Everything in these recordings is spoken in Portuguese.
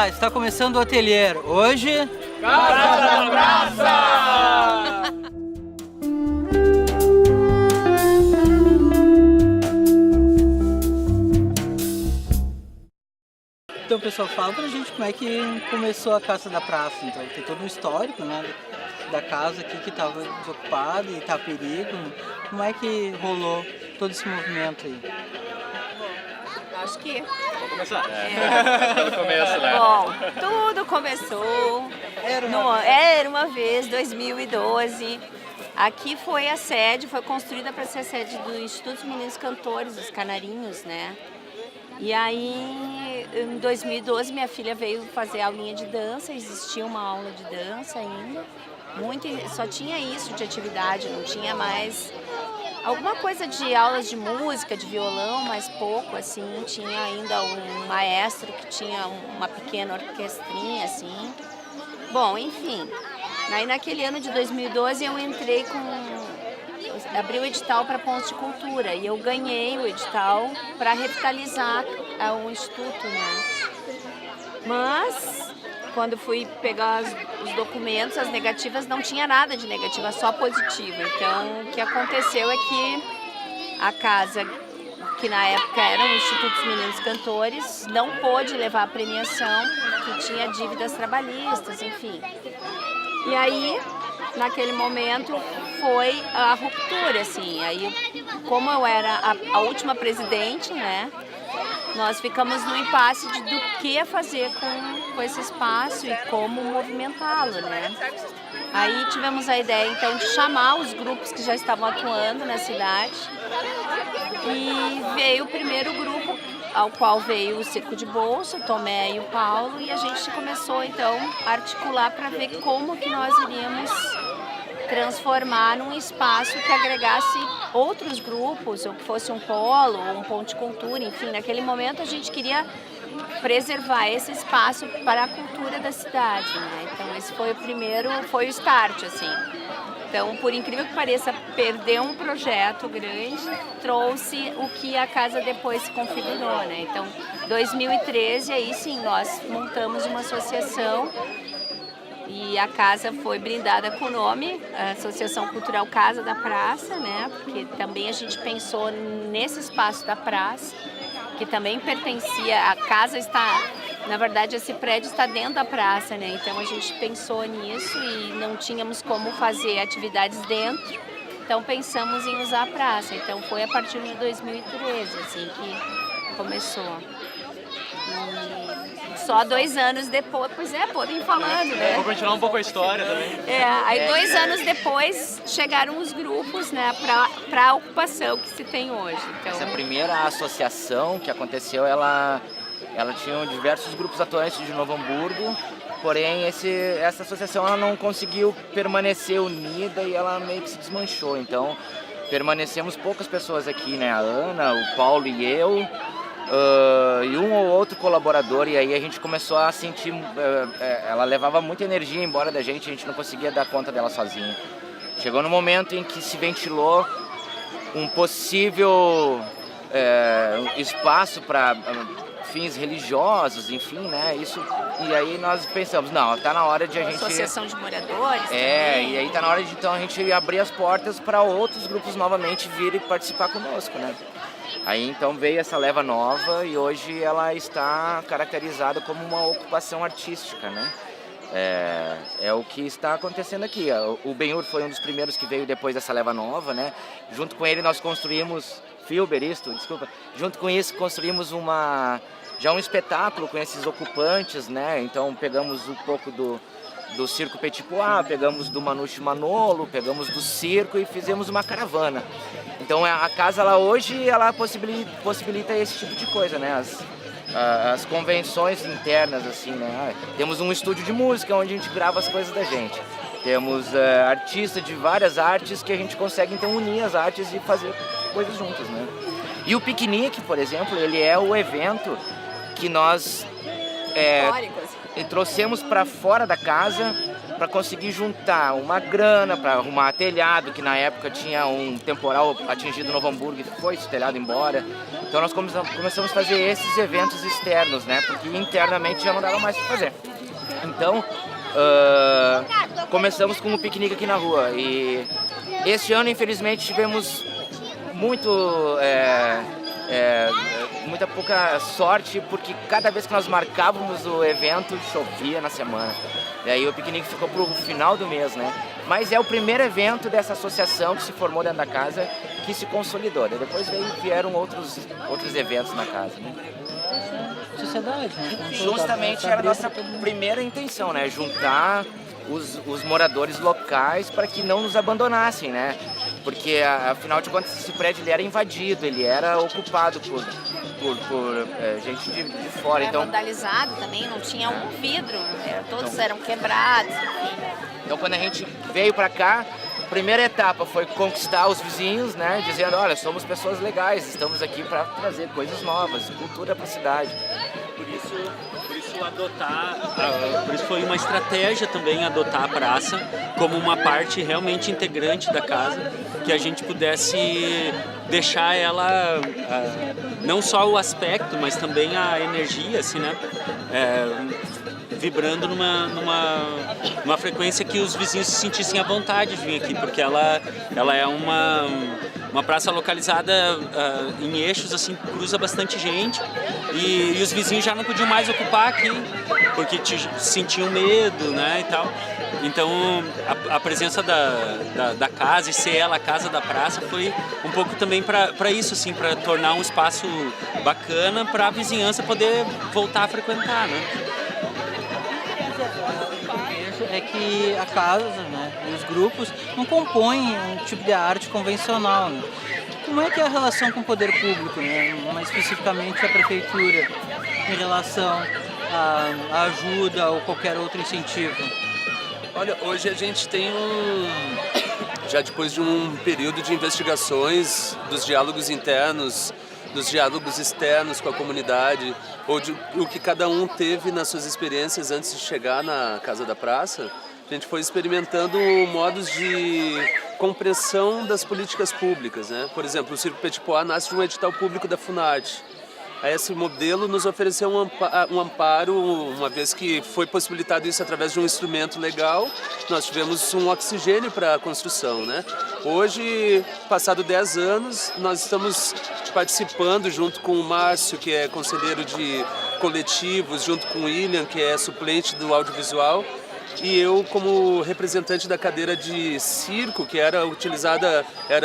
Olá, está começando o Ateliê. Hoje... Casa da Praça! Então, pessoal, fala pra gente como é que começou a Casa da Praça. Então, tem todo um histórico, né, da casa aqui que estava desocupada e está a perigo. Como é que rolou todo esse movimento aí? Acho que... Vamos começar? Pelo começo, né? Bom, tudo começou... Era uma vez, 2012. Aqui foi a sede, foi construída para ser a sede do Instituto dos Meninos Cantores, os Canarinhos, né? E aí, em 2012, minha filha veio fazer aulinha de dança, existia uma aula de dança ainda. Só tinha isso de atividade, não tinha mais... Alguma coisa de aulas de música, de violão, mas pouco, assim. Tinha ainda um maestro que tinha uma pequena orquestrinha, assim. Bom, enfim. Aí naquele ano de 2012 eu entrei abri o edital para pontos de cultura e eu ganhei o edital para revitalizar o instituto, né? Mas quando fui pegar os documentos, as negativas, não tinha nada de negativa, só positivo. Então o que aconteceu é que a casa, que na época era o Instituto dos Meninos Cantores, não pôde levar a premiação, que tinha dívidas trabalhistas, enfim. E aí, naquele momento, foi a ruptura, assim. Aí, como eu era a última presidente, né, nós ficamos no impasse do que fazer com esse espaço e como movimentá-lo, né. Aí tivemos a ideia, então, de chamar os grupos que já estavam atuando na cidade. E veio o primeiro grupo, ao qual veio o Circo de Bolso, o Tomé e o Paulo, e a gente começou, então, a articular para ver como que nós iríamos transformar num espaço que agregasse outros grupos, ou que fosse um polo, ou um ponto de cultura, enfim. Naquele momento a gente queria preservar esse espaço para a cultura da cidade, né? Então esse foi foi o start, assim. Então, por incrível que pareça, perder um projeto grande trouxe o que a casa depois se configurou, né? Então, 2013, aí sim, nós montamos uma associação e a casa foi brindada com o nome, a Associação Cultural Casa da Praça, né? Porque também a gente pensou nesse espaço da praça, que também pertencia, a casa está, na verdade esse prédio está dentro da praça, né? Então a gente pensou nisso e não tínhamos como fazer atividades dentro, então pensamos em usar a praça. Então foi a partir de 2013, assim, que começou. E só 2 anos depois, podem ir falando, né? Vou continuar um pouco a história também. Aí 2 anos depois chegaram os grupos, né, para a ocupação que se tem hoje. Então, essa primeira associação que aconteceu, ela tinha diversos grupos atuantes de Novo Hamburgo, porém essa associação ela não conseguiu permanecer unida e ela meio que se desmanchou. Então permanecemos poucas pessoas aqui, né? A Ana, o Paulo e eu. E um ou outro colaborador, e aí a gente começou a sentir, ela levava muita energia embora da gente, a gente não conseguia dar conta dela sozinha. Chegou no momento em que se ventilou um possível espaço para fins religiosos, enfim, né, e aí nós pensamos, não, tá na hora de a gente... Associação de moradores também. E aí tá na hora de então a gente abrir as portas para outros grupos novamente virem participar conosco, né. Aí então veio essa leva nova e hoje ela está caracterizada como uma ocupação artística, né? É o que está acontecendo aqui. O Ben-Hur foi um dos primeiros que veio depois dessa leva nova, né? Junto com ele nós construímos, junto com isso construímos já um espetáculo com esses ocupantes, né? Então pegamos um pouco do Circo Petit Pois, pegamos do Manouche Manolo, pegamos do circo e fizemos uma caravana. Então a casa ela hoje ela possibilita esse tipo de coisa, né? As convenções internas, assim, né? Temos um estúdio de música onde a gente grava as coisas da gente. Temos artistas de várias artes que a gente consegue então unir as artes e fazer coisas juntas, né? E o piquenique, por exemplo, ele é o evento que nós trouxemos para fora da casa para conseguir juntar uma grana para arrumar telhado, que na época tinha um temporal atingido Novo Hamburgo e foi esse telhado embora. Então nós começamos a fazer esses eventos externos, né? Porque internamente já não dava mais para fazer. Então, começamos com um piquenique aqui na rua. E este ano, infelizmente, tivemos muita pouca sorte, porque cada vez que nós marcávamos o evento, chovia na semana. E aí o piquenique ficou pro final do mês, né? Mas é o primeiro evento dessa associação que se formou dentro da casa, que se consolidou. Depois vieram outros eventos na casa, né? Sociedade, né? Justamente era a nossa primeira intenção, né? Juntar os moradores locais para que não nos abandonassem, né? Porque, afinal de contas, esse prédio ele era invadido, ele era ocupado por gente de fora. Era então vandalizado também, não tinha um vidro, todos eram quebrados, enfim. Então, quando a gente veio para cá, a primeira etapa foi conquistar os vizinhos, né? Dizendo, olha, somos pessoas legais, estamos aqui para trazer coisas novas, cultura para a cidade. Por isso por isso foi uma estratégia também adotar a praça como uma parte realmente integrante da casa, que a gente pudesse deixar ela, não só o aspecto, mas também a energia, assim, né? Vibrando numa frequência que os vizinhos se sentissem à vontade de vir aqui, porque ela é uma praça localizada em eixos, assim, cruza bastante gente e os vizinhos já não podiam mais ocupar aqui, porque sentiam medo, né, e tal. Então a presença da casa e ser ela a casa da praça foi um pouco também para isso, assim, para tornar um espaço bacana para a vizinhança poder voltar a frequentar, né? É que a casa, né, e os grupos não compõem um tipo de arte convencional, né? Como é que é a relação com o poder público, né, mais especificamente a prefeitura, em relação à ajuda ou qualquer outro incentivo? Olha, hoje a gente tem já depois de um período de investigações dos diálogos internos, dos diálogos externos com a comunidade, ou de o que cada um teve nas suas experiências antes de chegar na Casa da Praça, a gente foi experimentando modos de compreensão das políticas públicas, né? Por exemplo, o Circo Petit Pois nasce de um edital público da Funarte. Esse modelo nos ofereceu um amparo, uma vez que foi possibilitado isso através de um instrumento legal, nós tivemos um oxigênio para a construção, né? Hoje, passado 10 anos, nós estamos participando junto com o Márcio, que é conselheiro de coletivos, junto com o William, que é suplente do audiovisual, e eu como representante da cadeira de circo, que era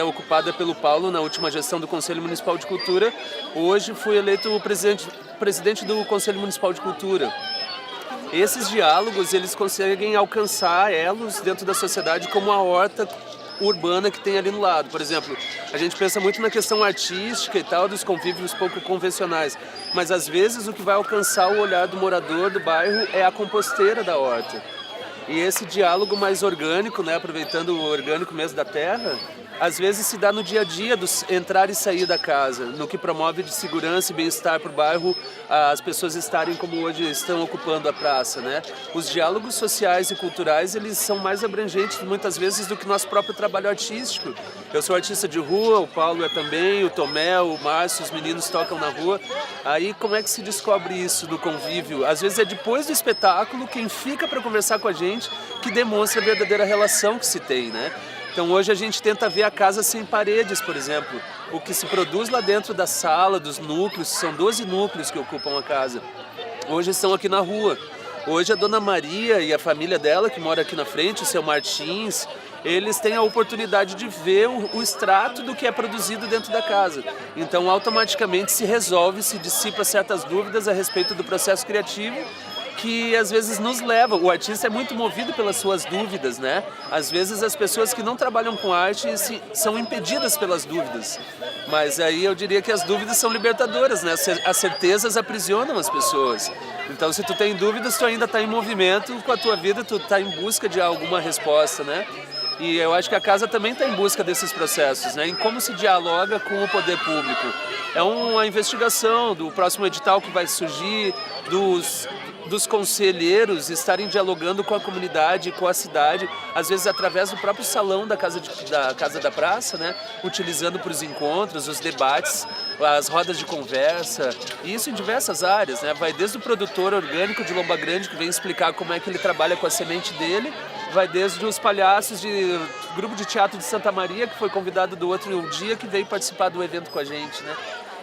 ocupada pelo Paulo na última gestão do Conselho Municipal de Cultura, hoje fui eleito presidente do Conselho Municipal de Cultura. Esses diálogos, eles conseguem alcançar elos dentro da sociedade como a horta urbana que tem ali no lado. Por exemplo, a gente pensa muito na questão artística e tal, dos convívios pouco convencionais, mas às vezes o que vai alcançar o olhar do morador do bairro é a composteira da horta. E esse diálogo mais orgânico, né, aproveitando o orgânico mesmo da terra, às vezes se dá no dia a dia do entrar e sair da casa, no que promove de segurança e bem-estar para o bairro, as pessoas estarem como hoje estão ocupando a praça, né? Os diálogos sociais e culturais, eles são mais abrangentes muitas vezes do que nosso próprio trabalho artístico. Eu sou artista de rua, o Paulo é também, o Tomé, o Márcio, os meninos tocam na rua. Aí como é que se descobre isso no convívio? Às vezes é depois do espetáculo, quem fica para conversar com a gente que demonstra a verdadeira relação que se tem, né? Então hoje a gente tenta ver a casa sem paredes, por exemplo. O que se produz lá dentro da sala, dos núcleos, são 12 núcleos que ocupam a casa. Hoje estão aqui na rua. Hoje a Dona Maria e a família dela, que mora aqui na frente, o seu Martins, eles têm a oportunidade de ver o extrato do que é produzido dentro da casa. Então automaticamente se resolve, se dissipa certas dúvidas a respeito do processo criativo, que às vezes nos leva, o artista é muito movido pelas suas dúvidas, né? Às vezes as pessoas que não trabalham com arte são impedidas pelas dúvidas, mas aí eu diria que as dúvidas são libertadoras, né? As certezas aprisionam as pessoas. Então se tu tem dúvidas, tu ainda está em movimento com a tua vida, tu está em busca de alguma resposta, né? E eu acho que a casa também está em busca desses processos, né? Em como se dialoga com o poder público. É uma investigação do próximo edital que vai surgir, dos conselheiros estarem dialogando com a comunidade, com a cidade, às vezes através do próprio salão da Casa da Praça, né? Utilizando para os encontros, os debates, as rodas de conversa, e isso em diversas áreas, né? Vai desde o produtor orgânico de Lomba Grande, que vem explicar como é que ele trabalha com a semente dele, vai desde os palhaços de grupo de teatro de Santa Maria, que foi convidado do outro dia, que veio participar do evento com a gente, né?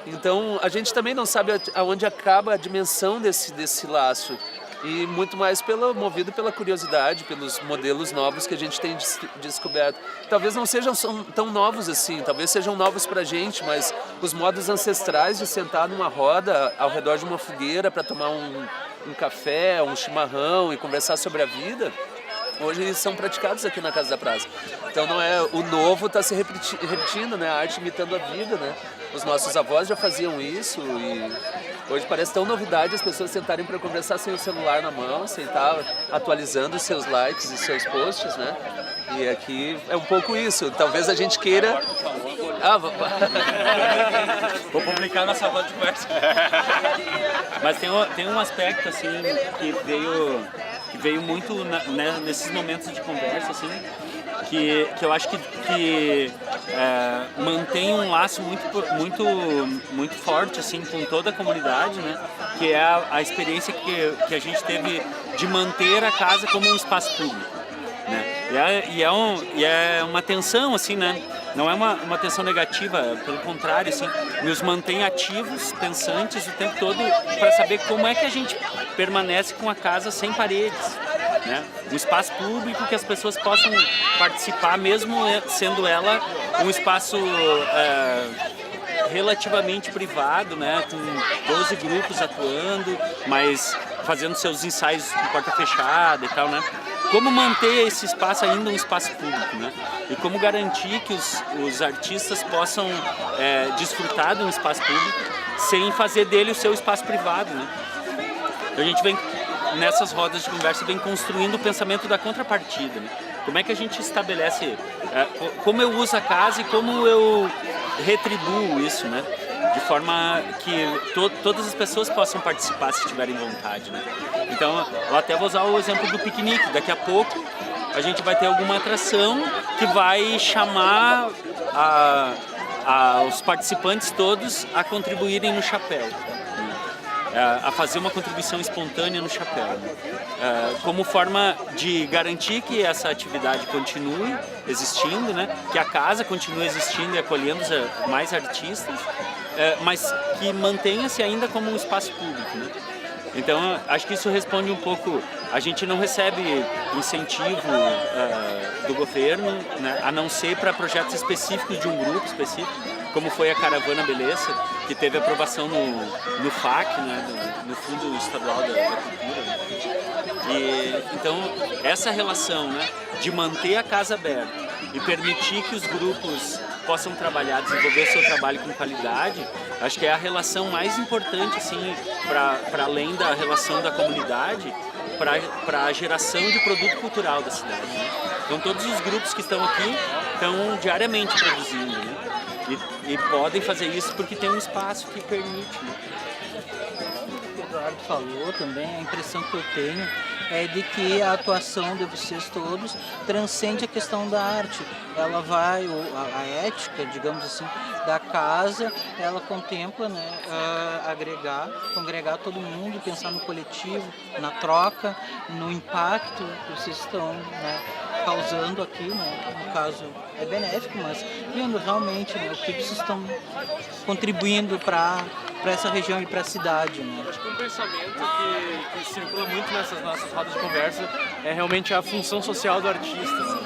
Então, a gente também não sabe aonde acaba a dimensão desse laço. E muito mais movido pela curiosidade, pelos modelos novos que a gente tem descoberto. Talvez não sejam tão novos assim, talvez sejam novos pra gente, mas os modos ancestrais de sentar numa roda ao redor de uma fogueira para tomar um café, um chimarrão e conversar sobre a vida, hoje são praticados aqui na Casa da Praça. Então não é, o novo está se repetindo, né? A arte imitando a vida, né? Os nossos avós já faziam isso e hoje parece tão novidade as pessoas sentarem para conversar sem o celular na mão, sem estar atualizando os seus likes e seus posts, né? E aqui é um pouco isso. Talvez a gente queira... Vou publicar nossa roda de conversa. Mas tem um aspecto assim que veio muito nesses momentos de conversa, assim, que eu acho que mantém um laço muito forte assim, com toda a comunidade, né? Que é a experiência que a gente teve de manter a casa como um espaço público, né? E é uma tensão, assim, né? Não é uma tensão negativa, pelo contrário, assim, nos mantém ativos, pensantes o tempo todo para saber como é que a gente permanece com a casa sem paredes, né? Um espaço público que as pessoas possam participar, mesmo sendo ela um espaço relativamente privado, né? Com 12 grupos atuando, mas fazendo seus ensaios de porta fechada e tal, né? Como manter esse espaço ainda um espaço público, né? E como garantir que os artistas possam desfrutar de um espaço público sem fazer dele o seu espaço privado, né? Então a gente vem, nessas rodas de conversa, vem construindo o pensamento da contrapartida, né? Como é que a gente estabelece, como eu uso a casa e como eu retribuo isso, né? De forma que todas as pessoas possam participar se tiverem vontade, né? Então, eu até vou usar o exemplo do piquenique. Daqui a pouco a gente vai ter alguma atração que vai chamar os participantes todos a contribuírem no chapéu, a fazer uma contribuição espontânea no chapéu, né? Como forma de garantir que essa atividade continue existindo, né? Que a casa continue existindo e acolhendo mais artistas, mas que mantenha-se ainda como um espaço público, né? Então, acho que isso responde um pouco. A gente não recebe incentivo do governo, né, a não ser para projetos específicos de um grupo específico, como foi a Caravana Beleza, que teve aprovação no FAC, né, no Fundo Estadual da Cultura. Né? E, então, essa relação, né, de manter a casa aberta e permitir que os grupos possam trabalhar, desenvolver o seu trabalho com qualidade, acho que é a relação mais importante, assim, para além da relação da comunidade, para a geração de produto cultural da cidade, né? Então todos os grupos que estão aqui estão diariamente produzindo, né? E podem fazer isso porque tem um espaço que permite, né? O que o Eduardo falou também, a impressão que eu tenho é de que a atuação de vocês todos transcende a questão da arte. Ela vai, a ética, digamos assim, da casa, ela contempla, né, congregar todo mundo, pensar no coletivo, na troca, no impacto que vocês estão, né, causando aqui, né, no caso é benéfico, mas vendo realmente, né, o que vocês estão contribuindo para essa região e para a cidade, né? Acho que um pensamento que circula muito nessas nossas rodas de conversa é realmente a função social do artista,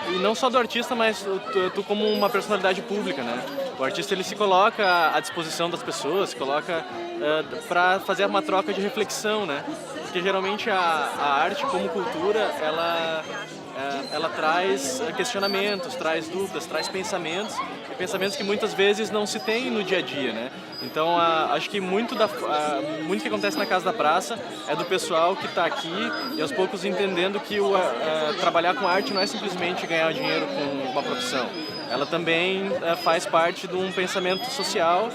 e não só do artista, mas tu como uma personalidade pública, né? O artista, ele se coloca à disposição das pessoas, se coloca para fazer uma troca de reflexão, né? Porque geralmente a arte como cultura, ela traz questionamentos, traz dúvidas, traz pensamentos, e pensamentos que muitas vezes não se tem no dia a dia, né? Então, acho que muito que acontece na Casa da Praça é do pessoal que está aqui e aos poucos entendendo que trabalhar com arte não é simplesmente ganhar dinheiro com uma profissão. Ela também faz parte de um pensamento social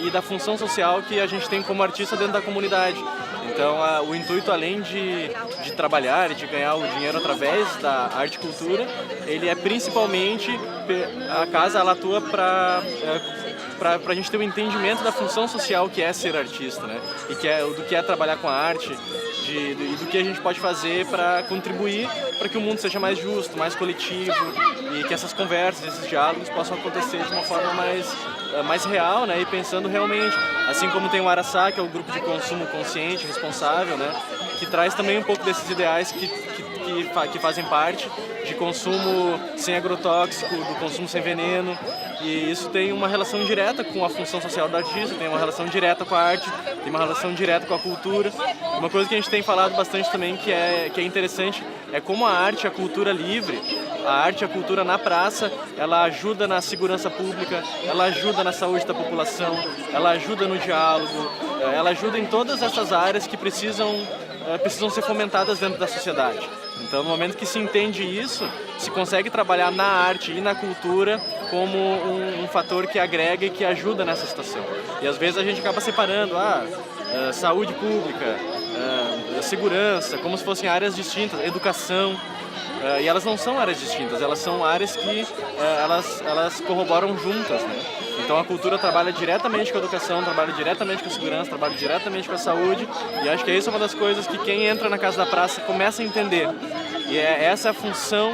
e da função social que a gente tem como artista dentro da comunidade. Então, o intuito, além de trabalhar e de ganhar o dinheiro através da arte e cultura, ele é principalmente, a casa ela atua para a gente ter um entendimento da função social que é ser artista, né? E do que é trabalhar com a arte e do que a gente pode fazer para contribuir para que o mundo seja mais justo, mais coletivo e que essas conversas, esses diálogos possam acontecer de uma forma mais real, né? E pensando realmente, assim como tem o Araçá, que é o grupo de consumo consciente, responsável, né? Que traz também um pouco desses ideais que fazem parte de consumo sem agrotóxico, do consumo sem veneno, e isso tem uma relação direta com a função social do artista, tem uma relação direta com a arte, tem uma relação direta com a cultura. Uma coisa que a gente tem falado bastante também que é interessante é como a arte e a cultura livre, a arte e a cultura na praça, ela ajuda na segurança pública, ela ajuda na saúde da população, ela ajuda no diálogo, ela ajuda em todas essas áreas que precisam ser fomentadas dentro da sociedade. Então, no momento que se entende isso, se consegue trabalhar na arte e na cultura como um fator que agrega e que ajuda nessa situação. E às vezes a gente acaba separando saúde pública, segurança, como se fossem áreas distintas, educação. E elas não são áreas distintas, elas são áreas que elas corroboram juntas, né? Então a cultura trabalha diretamente com a educação, trabalha diretamente com a segurança, trabalha diretamente com a saúde, e acho que isso é uma das coisas que quem entra na Casa da Praça começa a entender. E essa é a função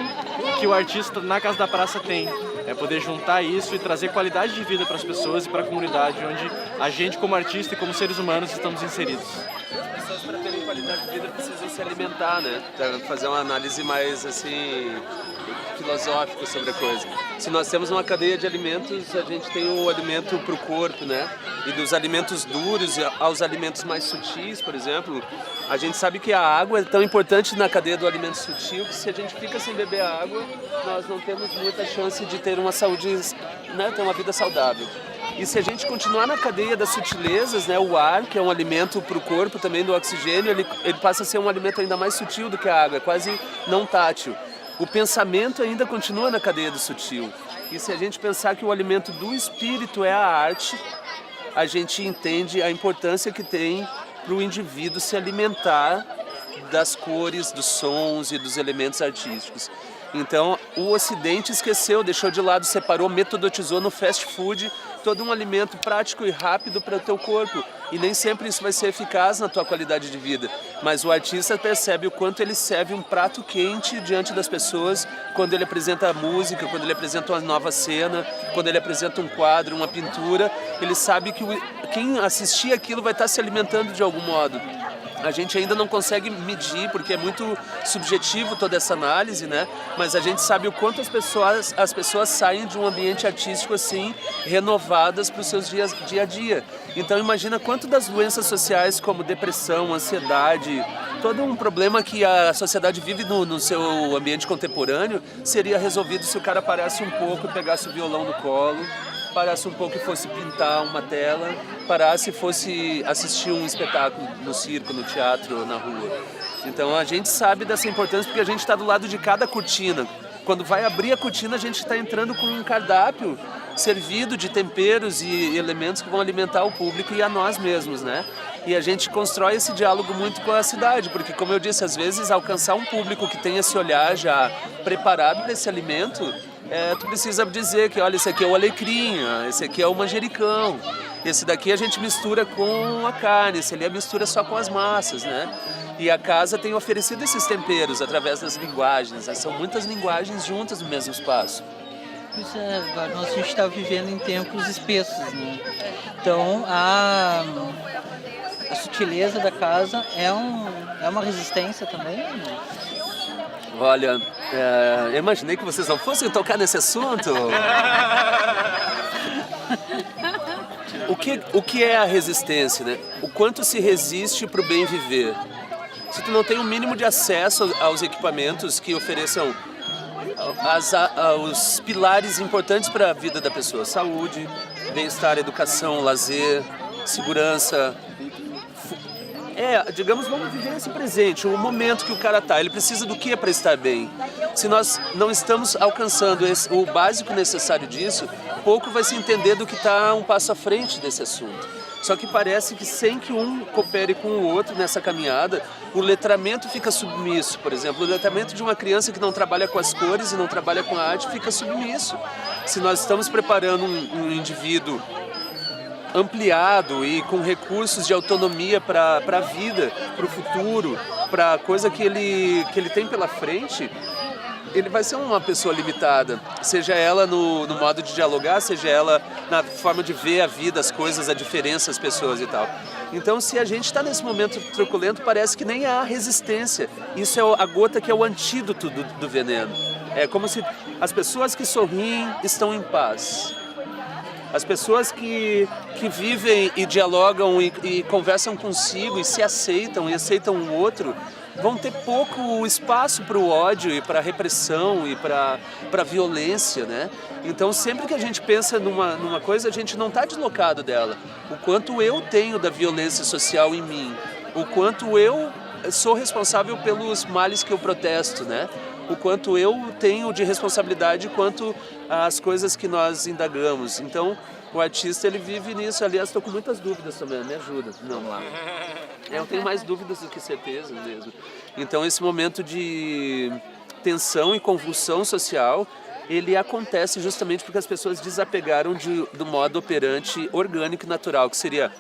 que o artista na Casa da Praça tem, é poder juntar isso e trazer qualidade de vida para as pessoas e para a comunidade onde a gente como artista e como seres humanos estamos inseridos. As pessoas, para terem qualidade de vida, precisam se alimentar, né? Para fazer uma análise mais assim filosófica sobre a coisa. Se nós temos uma cadeia de alimentos, a gente tem o alimento para o corpo, né? E dos alimentos duros aos alimentos mais sutis, por exemplo, a gente sabe que a água é tão importante na cadeia do alimento sutil que se a gente fica sem beber água, nós não temos muita chance de ter uma saúde, né? Ter uma vida saudável. E se a gente continuar na cadeia das sutilezas, né, o ar, que é um alimento para o corpo também do oxigênio, ele passa a ser um alimento ainda mais sutil do que a água, é quase não tátil. O pensamento ainda continua na cadeia do sutil. E se a gente pensar que o alimento do espírito é a arte, a gente entende a importância que tem para o indivíduo se alimentar das cores, dos sons e dos elementos artísticos. Então, o Ocidente esqueceu, deixou de lado, separou, metodotizou no fast food todo um alimento prático e rápido para o teu corpo. E nem sempre isso vai ser eficaz na tua qualidade de vida. Mas o artista percebe o quanto ele serve um prato quente diante das pessoas quando ele apresenta a música, quando ele apresenta uma nova cena, quando ele apresenta um quadro, uma pintura. Ele sabe que quem assistir aquilo vai estar se alimentando de algum modo. A gente ainda não consegue medir, porque é muito subjetivo toda essa análise, né? Mas a gente sabe o quanto as pessoas saem de um ambiente artístico assim, renovadas para os seus dia a dia. Então imagina quanto das doenças sociais como depressão, ansiedade, todo um problema que a sociedade vive no seu ambiente contemporâneo seria resolvido se o cara parasse um pouco e pegasse o violão no colo, parasse um pouco e fosse pintar uma tela, parasse e fosse assistir um espetáculo no circo, no teatro, na rua. Então a gente sabe dessa importância porque a gente está do lado de cada cortina. Quando vai abrir a cortina, a gente está entrando com um cardápio servido de temperos e elementos que vão alimentar o público e a nós mesmos, né? E a gente constrói esse diálogo muito com a cidade, porque, como eu disse, às vezes alcançar um público que tem esse olhar já preparado para esse alimento, tu precisa dizer que, olha, esse aqui é o alecrim, esse aqui é o manjericão, esse daqui a gente mistura com a carne, esse ali a mistura só com as massas, né? E a casa tem oferecido esses temperos através das linguagens, né? São muitas linguagens juntas no mesmo espaço. Pois é, agora a gente está vivendo em tempos espessos, né? Então a sutileza da casa é uma resistência também, né? Olha, eu imaginei que vocês não fossem tocar nesse assunto. O que é a resistência, né? O quanto se resiste para o bem viver. se tu não tem o mínimo de acesso aos equipamentos que ofereçam os pilares importantes para a vida da pessoa: saúde, bem-estar, educação, lazer, segurança. Digamos, vamos viver esse presente, o momento que o cara tá. Ele precisa do que para estar bem? Se nós não estamos alcançando o básico necessário disso, pouco vai se entender do que está um passo à frente desse assunto. Só que parece que sem que um coopere com o outro nessa caminhada, o letramento fica submisso. Por exemplo, o letramento de uma criança que não trabalha com as cores e não trabalha com a arte fica submisso. Se nós estamos preparando um indivíduo ampliado e com recursos de autonomia para a vida, para o futuro, para a coisa que ele tem pela frente, ele vai ser uma pessoa limitada, seja ela no modo de dialogar, seja ela na forma de ver a vida, as coisas, a diferença, as pessoas e tal. Então, se a gente está nesse momento truculento, parece que nem há resistência. Isso é a gota que é o antídoto do veneno. É como se as pessoas que sorriem estão em paz. As pessoas que vivem e dialogam e conversam consigo e se aceitam e aceitam o outro, vão ter pouco espaço para o ódio e para a repressão e para a violência, né? Então, sempre que a gente pensa numa coisa, a gente não está deslocado dela. O quanto eu tenho da violência social em mim, o quanto eu sou responsável pelos males que eu protesto, né? O quanto eu tenho de responsabilidade quanto às coisas que nós indagamos. Então, o artista, ele vive nisso. Aliás, estou com muitas dúvidas também, me ajuda. Não, lá. Eu tenho mais dúvidas do que certeza mesmo. Então, esse momento de tensão e convulsão social, ele acontece justamente porque as pessoas desapegaram do modo operante orgânico e natural, que seria,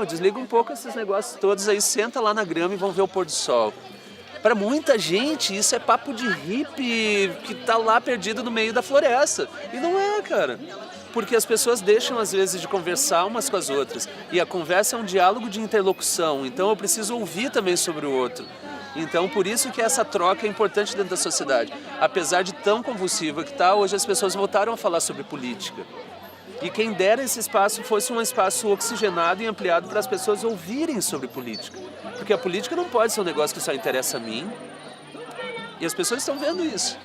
desliga um pouco esses negócios todos aí, senta lá na grama e vão ver o pôr do sol. Para muita gente, isso é papo de hippie que tá lá perdido no meio da floresta. E não é, cara. Porque as pessoas deixam, às vezes, de conversar umas com as outras. E a conversa é um diálogo de interlocução. Então, eu preciso ouvir também sobre o outro. Então, por isso que essa troca é importante dentro da sociedade. Apesar de tão convulsiva que está, hoje as pessoas voltaram a falar sobre política. E quem dera esse espaço fosse um espaço oxigenado e ampliado para as pessoas ouvirem sobre política. Porque a política não pode ser um negócio que só interessa a mim. E as pessoas estão vendo isso.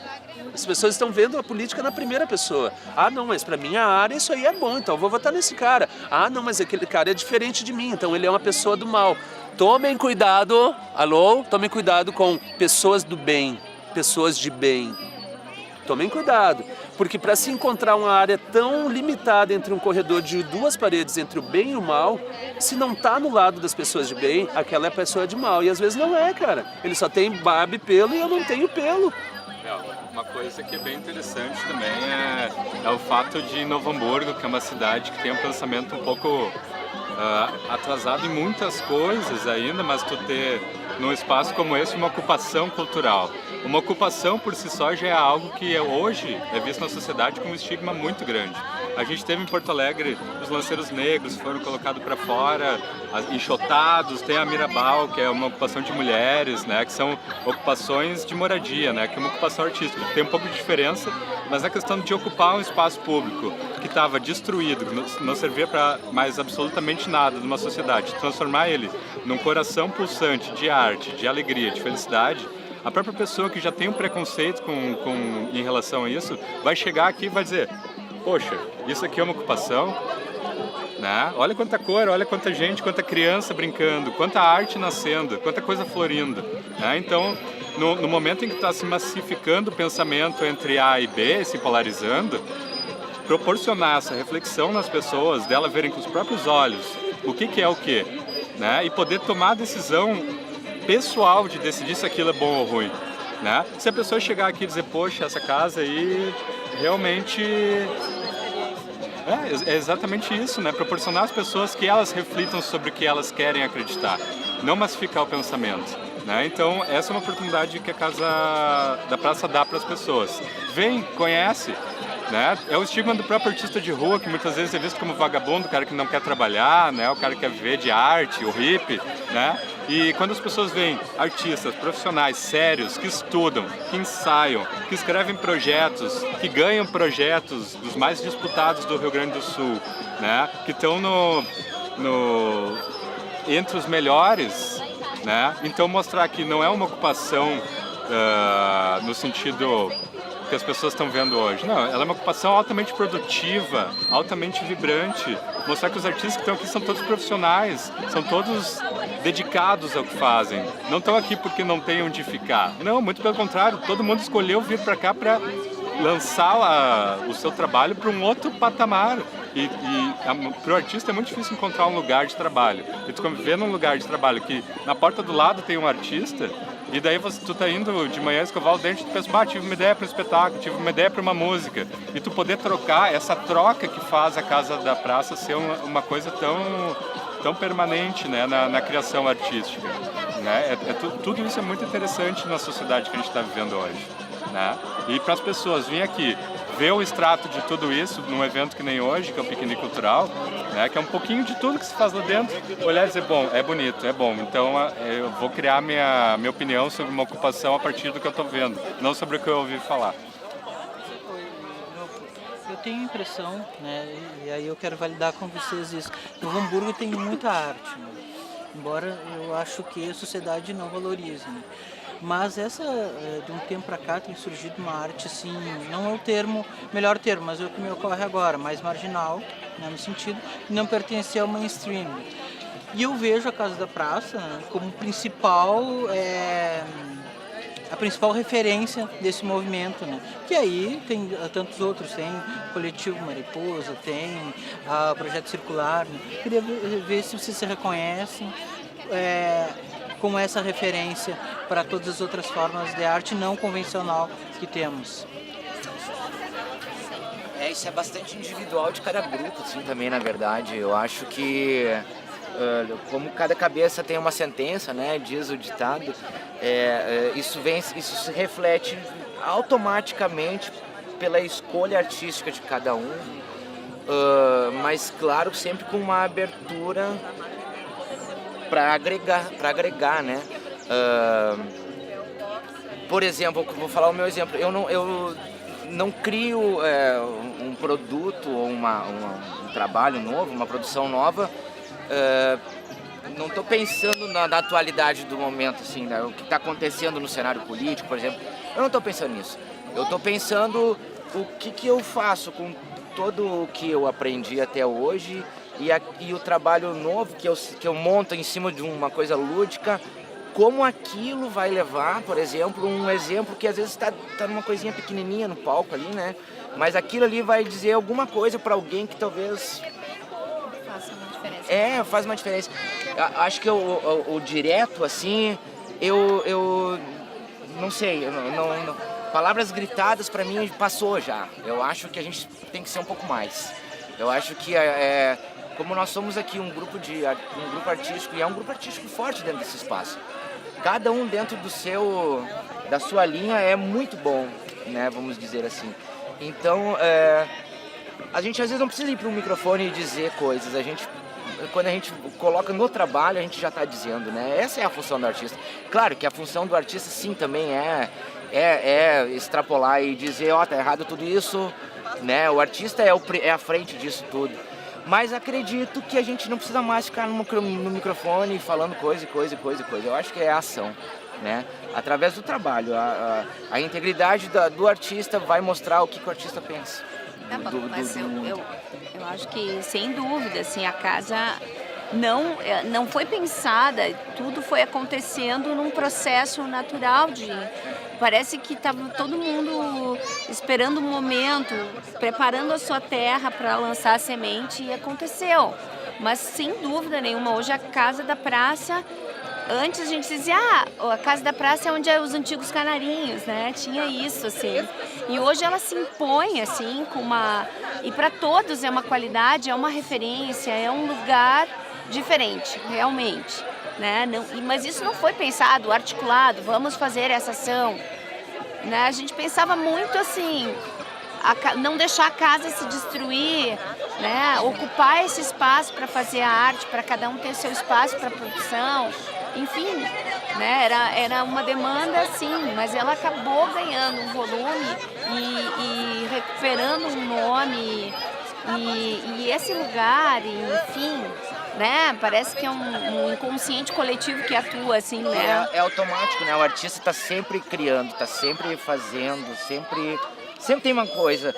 As pessoas estão vendo a política na primeira pessoa. Ah, não, mas para minha área isso aí é bom, então eu vou votar nesse cara. Ah, não, mas aquele cara é diferente de mim, então ele é uma pessoa do mal. Tomem cuidado, tomem cuidado com pessoas do bem, pessoas de bem. Tomem cuidado, porque para se encontrar uma área tão limitada entre um corredor de duas paredes, entre o bem e o mal, se não está no lado das pessoas de bem, aquela é a pessoa de mal. E às vezes não é, cara. Ele só tem barba e pelo e eu não tenho pelo. Uma coisa que é bem interessante também é o fato de Novo Hamburgo, que é uma cidade que tem um pensamento um pouco atrasado em muitas coisas ainda, mas tu ter num espaço como esse uma ocupação cultural. Uma ocupação por si só já é algo que hoje é visto na sociedade como um estigma muito grande. A gente teve em Porto Alegre os lanceiros negros, foram colocados para fora, enxotados, tem a Mirabal, que é uma ocupação de mulheres, né, que são ocupações de moradia, né, que é uma ocupação artística. Tem um pouco de diferença, mas a questão de ocupar um espaço público que estava destruído, que não servia para mais absolutamente nada numa sociedade, transformar ele num coração pulsante de arte, de alegria, de felicidade, a própria pessoa que já tem um preconceito em relação a isso vai chegar aqui e vai dizer: poxa, isso aqui é uma ocupação, né? Olha quanta cor, olha quanta gente, quanta criança brincando, quanta arte nascendo, quanta coisa florindo, né? Então, no momento em que está se massificando o pensamento entre A e B, se polarizando, proporcionar essa reflexão nas pessoas, dela verem com os próprios olhos o que é o que, né? E poder tomar a decisão pessoal de decidir se aquilo é bom ou ruim, né? Se a pessoa chegar aqui e dizer: poxa, essa casa aí realmente é exatamente isso, né? Proporcionar às pessoas que elas reflitam sobre o que elas querem acreditar, não massificar o pensamento, né? Então, essa é uma oportunidade que a Casa da Praça dá para as pessoas. Vem, conhece, né? É o estigma do próprio artista de rua, que muitas vezes é visto como vagabundo, o cara que não quer trabalhar, né? O cara que quer viver de arte, o hippie, né? E quando as pessoas veem artistas profissionais sérios, que estudam, que ensaiam, que escrevem projetos, que ganham projetos dos mais disputados do Rio Grande do Sul, né? Que estão entre os melhores, né? Então mostrar que não é uma ocupação no sentido que as pessoas estão vendo hoje. Não, ela é uma ocupação altamente produtiva, altamente vibrante. Mostrar que os artistas que estão aqui são todos profissionais, são todos dedicados ao que fazem. Não estão aqui porque não tem onde ficar. Não, muito pelo contrário, todo mundo escolheu vir para cá para lançar o seu trabalho para um outro patamar. E para o artista é muito difícil encontrar um lugar de trabalho. E tu conviver num lugar de trabalho que na porta do lado tem um artista, e daí tu tá indo de manhã escovar o dente e tu pensa, tive uma ideia para um espetáculo, tive uma ideia para uma música. E tu poder trocar, essa troca que faz a Casa da Praça ser uma coisa tão permanente, né, na criação artística. Né? Tudo isso é muito interessante na sociedade que a gente está vivendo hoje. Né? E para as pessoas virem aqui, ver o extrato de tudo isso num evento que nem hoje, que é o Piquenique Cultural, né, que é um pouquinho de tudo que se faz lá dentro, olhar e dizer, bom, é bonito, é bom, então eu vou criar minha opinião sobre uma ocupação a partir do que eu estou vendo, não sobre o que eu ouvi falar. Eu tenho a impressão, né, e aí eu quero validar com vocês isso, no Hamburgo tem muita arte, né, embora eu acho que a sociedade não valorize, né. Mas essa, de um tempo para cá, tem surgido uma arte, assim, não é o melhor termo, mas é o que me ocorre agora, mais marginal, né, no sentido de não pertencer ao mainstream. E eu vejo a Casa da Praça, né, como a principal referência desse movimento, né? Que aí tem tantos outros, tem o Coletivo Mariposa, tem o Projeto Circular, né? Queria ver se vocês se reconhecem como essa referência para todas as outras formas de arte não convencional que temos. Isso é bastante individual de cada grupo, assim, também, na verdade. Eu acho que, como cada cabeça tem uma sentença, né, diz o ditado, isso se reflete automaticamente pela escolha artística de cada um, mas, claro, sempre com uma abertura para agregar, né? Por exemplo, vou falar o meu exemplo. Eu não crio um produto ou um trabalho novo, uma produção nova. Não estou pensando na atualidade do momento, assim, né? O que está acontecendo no cenário político, por exemplo. Eu não estou pensando nisso. Eu estou pensando o que eu faço com todo o que eu aprendi até hoje. E o trabalho novo que eu monto em cima de uma coisa lúdica, como aquilo vai levar, por exemplo, um exemplo que às vezes está numa coisinha pequenininha no palco ali, né? Mas aquilo ali vai dizer alguma coisa para alguém que talvez... Faça uma diferença. Faz uma diferença. Acho que o direto, assim, eu não sei, palavras gritadas para mim passou já. Eu acho que a gente tem que ser um pouco mais. Eu acho que como nós somos aqui um grupo artístico, e é um grupo artístico forte dentro desse espaço. Cada um dentro da sua linha é muito bom, né, vamos dizer assim. Então, a gente às vezes não precisa ir para um microfone e dizer coisas. Quando a gente coloca no trabalho, a gente já está dizendo, né? Essa é a função do artista. Claro que a função do artista, sim, também é extrapolar e dizer, tá errado tudo isso, né? O artista é a frente disso tudo. Mas acredito que a gente não precisa mais ficar no microfone falando coisa. Eu acho que é a ação, né? Através do trabalho. A integridade do artista vai mostrar o que o artista pensa. Mas eu acho que, sem dúvida, assim, a casa não foi pensada, tudo foi acontecendo num processo natural parece que estava todo mundo esperando um momento, preparando a sua terra para lançar a semente, e aconteceu. Mas, sem dúvida nenhuma, hoje a Casa da Praça, antes a gente dizia, a Casa da Praça é onde é os antigos canarinhos, né? Tinha isso, assim. E hoje ela se impõe, assim, e para todos é uma qualidade, é uma referência, é um lugar diferente, realmente. Né? Mas isso não foi pensado, articulado, vamos fazer essa ação. Né? A gente pensava muito assim, não deixar a casa se destruir, né? Ocupar esse espaço para fazer a arte, para cada um ter seu espaço para produção, enfim, né? Era uma demanda, sim, mas ela acabou ganhando um volume e recuperando um nome, e esse lugar, enfim, né? Parece que é um inconsciente coletivo que atua, assim, né? É automático, né? O artista está sempre criando, está sempre fazendo, sempre tem uma coisa,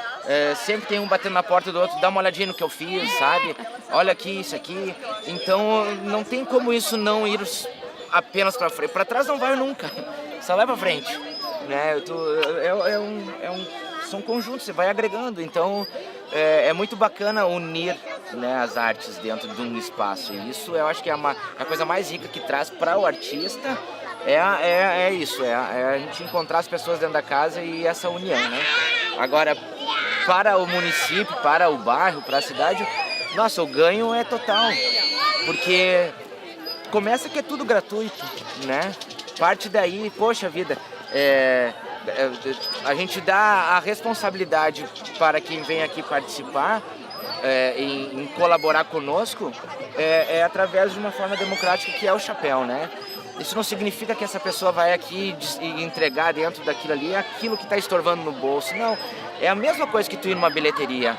sempre tem um batendo na porta do outro, dá uma olhadinha no que eu fiz, sabe? Olha aqui, isso aqui. Então não tem como isso não ir apenas para frente. Para trás não vai nunca, só vai para frente, né? São conjuntos, você vai agregando. Então é muito bacana unir, né, as artes dentro de um espaço. E isso eu acho que é a coisa mais rica que traz para o artista. É isso, a gente encontrar as pessoas dentro da casa e essa união, né? Agora, para o município, para o bairro, para a cidade, nossa, o ganho é total, porque começa que é tudo gratuito, né? Parte daí, poxa vida, a gente dá a responsabilidade para quem vem aqui participar, em colaborar conosco, através de uma forma democrática que é o chapéu, né? Isso não significa que essa pessoa vai aqui e entregar dentro daquilo ali aquilo que está estorvando no bolso. Não, é a mesma coisa que tu ir numa bilheteria,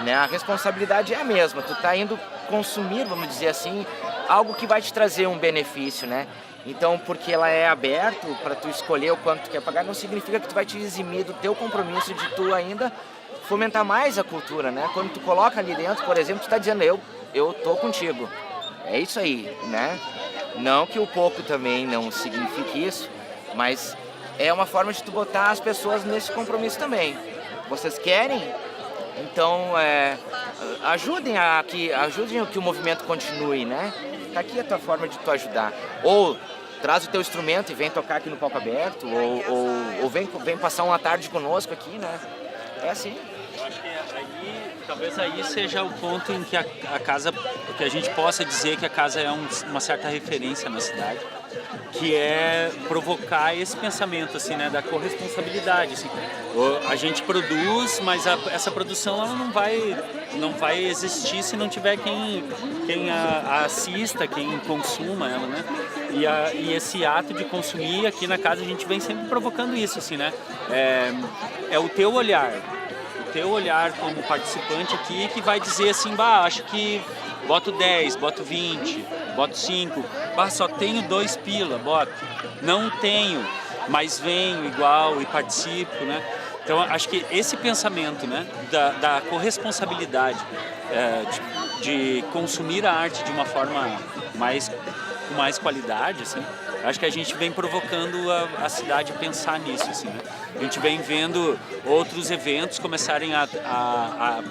né? A responsabilidade é a mesma. Tu está indo consumir, vamos dizer assim, algo que vai te trazer um benefício, né? Então, porque ela é aberto para tu escolher o quanto tu quer pagar, não significa que tu vai te eximir do teu compromisso de tu ainda fomentar mais a cultura, né? Quando tu coloca ali dentro, por exemplo, tu está dizendo, eu tô contigo. É isso aí, né? Não que o pouco também não signifique isso, mas é uma forma de tu botar as pessoas nesse compromisso também. Vocês querem? Então, ajudem que o movimento continue, né? Tá aqui a tua forma de tu ajudar. Ou traz o teu instrumento e vem tocar aqui no palco aberto, ou vem passar uma tarde conosco aqui, né? É assim. Eu acho que talvez aí seja o ponto em que a casa, que a gente possa dizer que a casa é uma certa referência na cidade, que é provocar esse pensamento, assim, né, da corresponsabilidade, assim. A gente produz, mas essa produção ela não vai existir se não tiver quem a assista, quem consuma ela, né? E esse ato de consumir aqui na casa a gente vem sempre provocando isso, assim, né? É o teu olhar como participante aqui que vai dizer assim, acho que boto 10, boto 20, boto 5, só tenho 2 pila, boto. Não tenho, mas venho igual e participo, né? Então acho que esse pensamento, né, da corresponsabilidade, de consumir a arte de uma forma com mais qualidade, assim, acho que a gente vem provocando a cidade a pensar nisso, assim, né? A gente vem vendo outros eventos começarem a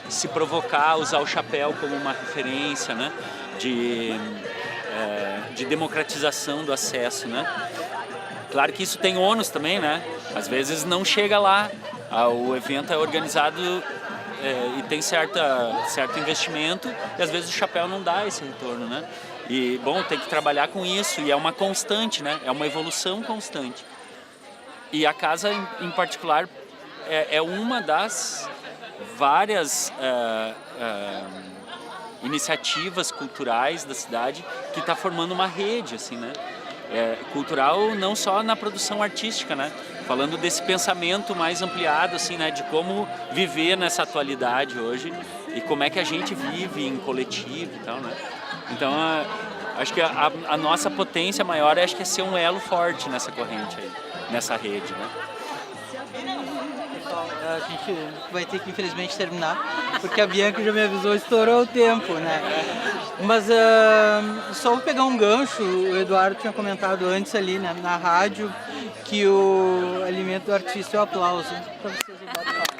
se provocar, a usar o chapéu como uma referência, né? De democratização do acesso, né? Claro que isso tem ônus também, né? Às vezes não chega lá, o evento é organizado e tem certo investimento e às vezes o chapéu não dá esse retorno, né? E, bom, tem que trabalhar com isso e é uma constante, né? É uma evolução constante. E a casa, em particular, é uma das várias iniciativas culturais da cidade que está formando uma rede, assim, né? Cultural não só na produção artística, né? Falando desse pensamento mais ampliado, assim, né? De como viver nessa atualidade hoje e como é que a gente vive em coletivo e tal, né? Então, acho que a nossa potência maior acho que é ser um elo forte nessa corrente aí, nessa rede, né? Pessoal, a gente vai ter que infelizmente terminar, porque a Bianca já me avisou, estourou o tempo, né? Mas só vou pegar um gancho, o Eduardo tinha comentado antes ali, né, na rádio, que o alimento do artista é o aplauso. Para vocês, eu boto